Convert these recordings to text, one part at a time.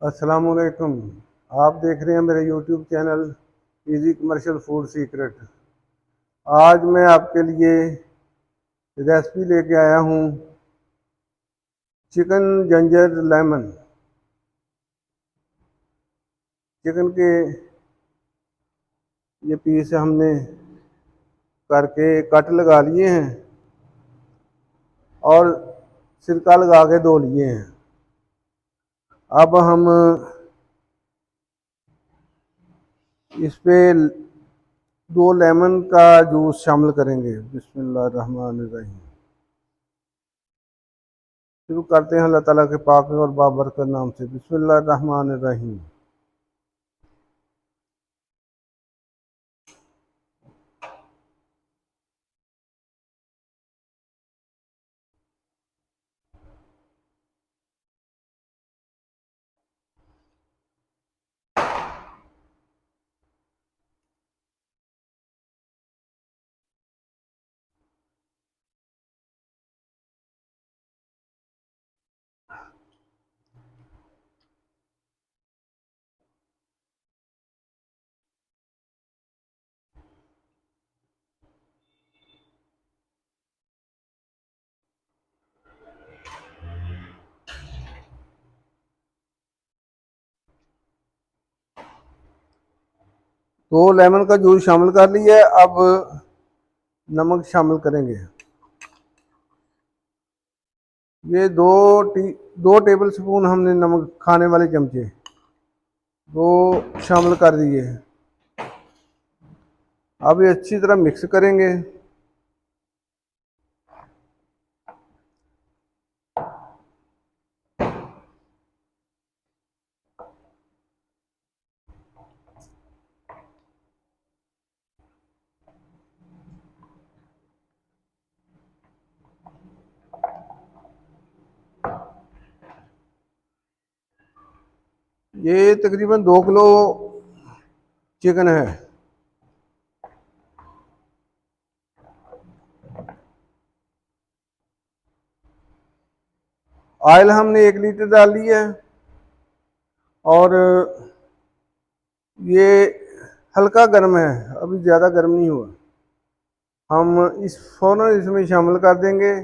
अस्सलामुअलैकुम। आप देख रहे हैं मेरे YouTube channel easy commercial food secret. आज मैं आपके लिए रेसिपी लेके आया हूँ चिकन जिंजर लेमन। चिकन के ये पीस हमने करके कट लगा लिए हैं और सिरका लगा के धो लिए हैं। अब हम इस पे 2 लेमन का जूस शामिल करेंगे। बिस्मिल्लाहिर्रहमानिर्रहीम। शुरू करते हैं अल्लाह ताला के पाक और बाबरकत नाम से। बिस्मिल्लाहिर्रहमानिर्रहीम। 2 लेमन का जूस शामिल कर लिया है। अब नमक शामिल करेंगे। ये 2 टेबल स्पून हमने नमक, खाने वाले चमचे, वो शामिल कर दिए। अब ये अच्छी तरह मिक्स करेंगे। ये तकरीबन 2 किलो चिकन है। ऑयल हमने 1 लीटर डाल लिया है और ये हल्का गर्म है, अभी ज़्यादा गर्म नहीं हुआ। हम फौरन इसमें शामिल कर देंगे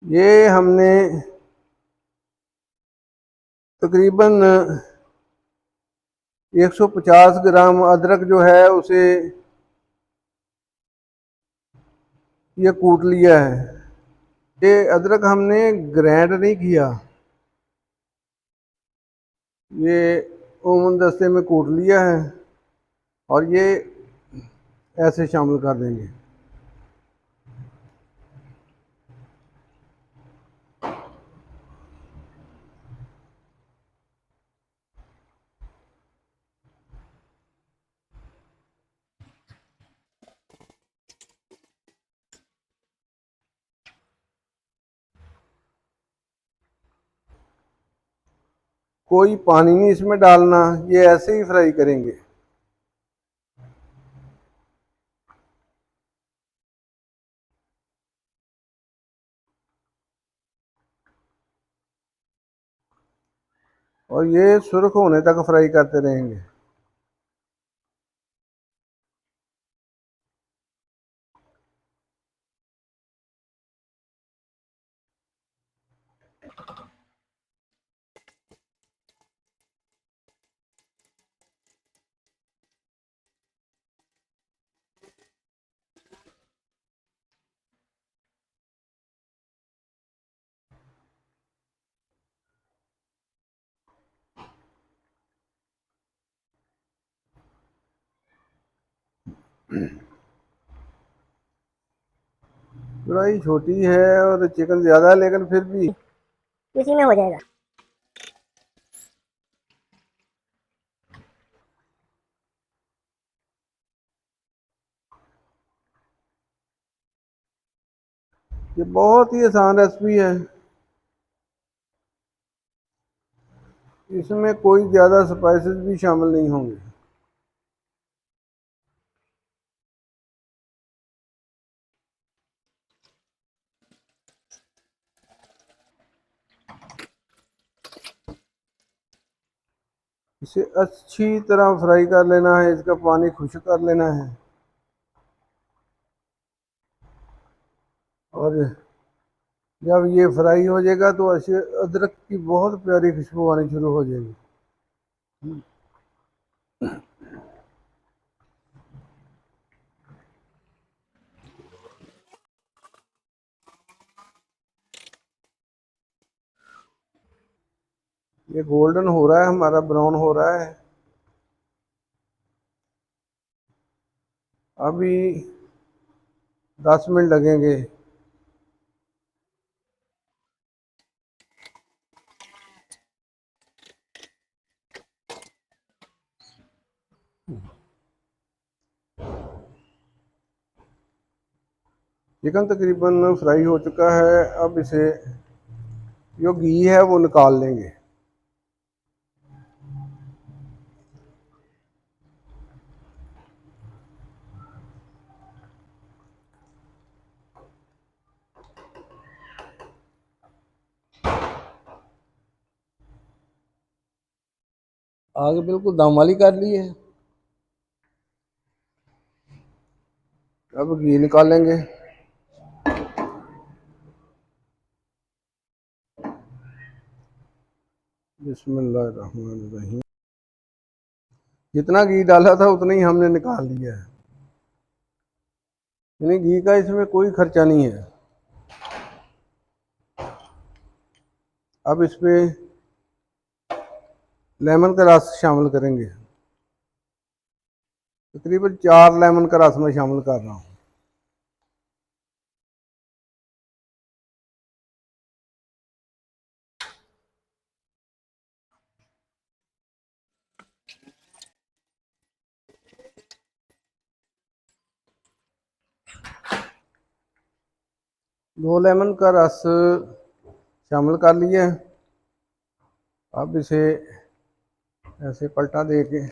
ये हमने तकरीबन 150 ग्राम अदरक जो है उसे ये कूट लिया है। ये अदरक हमने ग्राइंड नहीं किया, ये ओवन दस्ते में कूट लिया है और ये ऐसे शामिल कर देंगे। कोई पानी नहीं इसमें डालना, ये ऐसे ही फ्राई करेंगे। और ये सुर्ख होने तक फ्राई करते रहेंगे। कढ़ाई छोटी है और चिकन ज़्यादा है, लेकिन फिर भी इसी में हो जाएगा। ये बहुत ही आसान रेसिपी है। इसमें कोई ज़्यादा स्पाइसेस भी शामिल नहीं होंगे। इसे अच्छी तरह फ्राई कर लेना है, इसका पानी खुश्क कर लेना है। और जब ये फ्राई हो जाएगा तो अच्छे अदरक की बहुत प्यारी खुशबू आनी शुरू हो जाएगी। ये गोल्डन हो रहा है हमारा, ब्राउन हो रहा है। अभी 10 मिनट लगेंगे। चिकन तकरीबन फ्राई हो चुका है। अब इसे जो घी है वो निकाल लेंगे। आग बिल्कुल दम वाली कर ली है। अब घी निकालेंगे। बिस्मिल्लाहिर्रहमानिर्रहीम। जितना घी डाला था उतना ही हमने निकाल लिया है, यानी घी का इसमें कोई खर्चा नहीं है। अब इसमें लेमन का रस शामिल करेंगे। तकरीबन 4 लेमन का रस मैं शामिल कर रहा हूँ। दो लेमन का रस शामिल कर लिया। अब इसे ऐसे पलटा दे के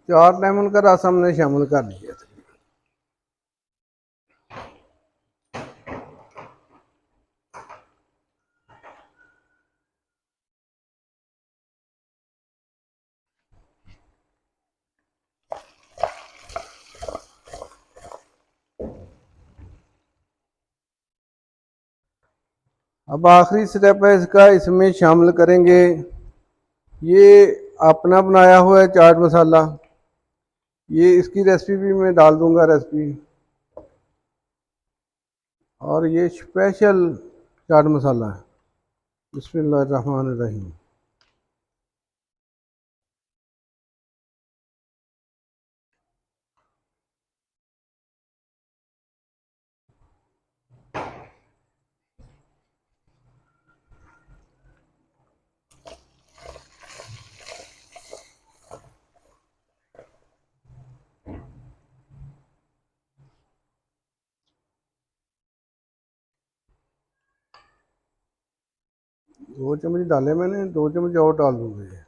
4 लेमन का रस हमने शामिल कर लिया था। अब आखिरी स्टेप है इसका, इसमें शामिल करेंगे ये अपना बनाया हुआ है चाट मसाला। ये इसकी रेसिपी भी मैं डाल दूंगा रेसिपी। और ये स्पेशल चाट मसाला है। बिस्मिल्लाहिर्रहमानिर्रहीम। दो चम्मच डाले मैंने, 2 चम्मच और डाल दूंगा।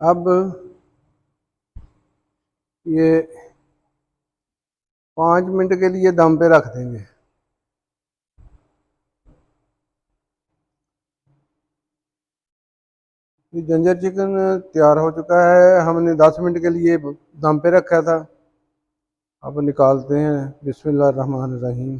अब ये 5 मिनट के लिए दम पे रख देंगे। ये जिंजर चिकन तैयार हो चुका है। हमने 10 मिनट के लिए दम पे रखा था। अब निकालते हैं। बिस्मिल्लाह रहमान रहीम।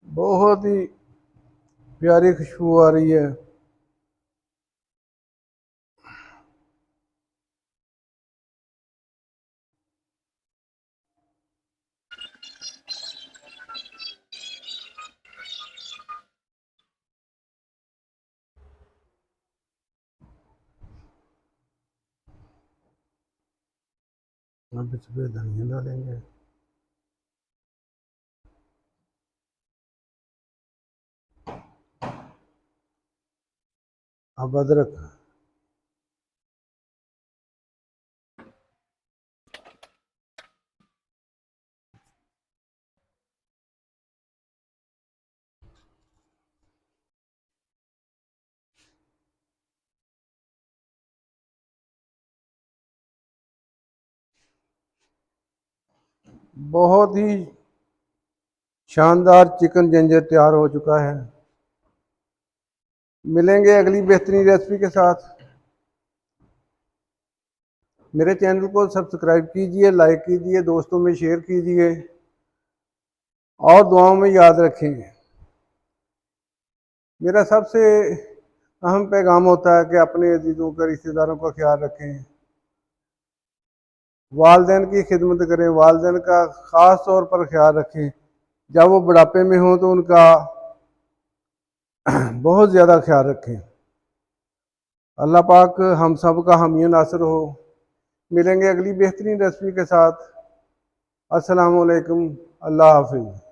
बहुत ही प्यारी खुशबू आ रही है। अब इस पे धनिया डालेंगे। अब अदरक। बहुत ही शानदार चिकन जिंजर तैयार हो चुका है। मिलेंगे अगली बेहतरीन रेसिपी के साथ। मेरे चैनल को सब्सक्राइब कीजिए, लाइक कीजिए, दोस्तों में शेयर कीजिए और दुआओं में याद रखें। मेरा सबसे अहम पैगाम होता है कि अपने अजीज़ों का, रिश्तेदारों का ख्याल रखें, वालदैन की खिदमत करें, वालदैन का ख़ास तौर पर ख्याल रखें। जब वो बुढ़ापे में हों तो उनका बहुत ज़्यादा ख्याल रखें। अल्लाह पाक हम सब का हामी नासर हो। मिलेंगे अगली बेहतरीन रेसिपी के साथ। अस्सलामु अलैकुम। अल्लाह हाफिज़।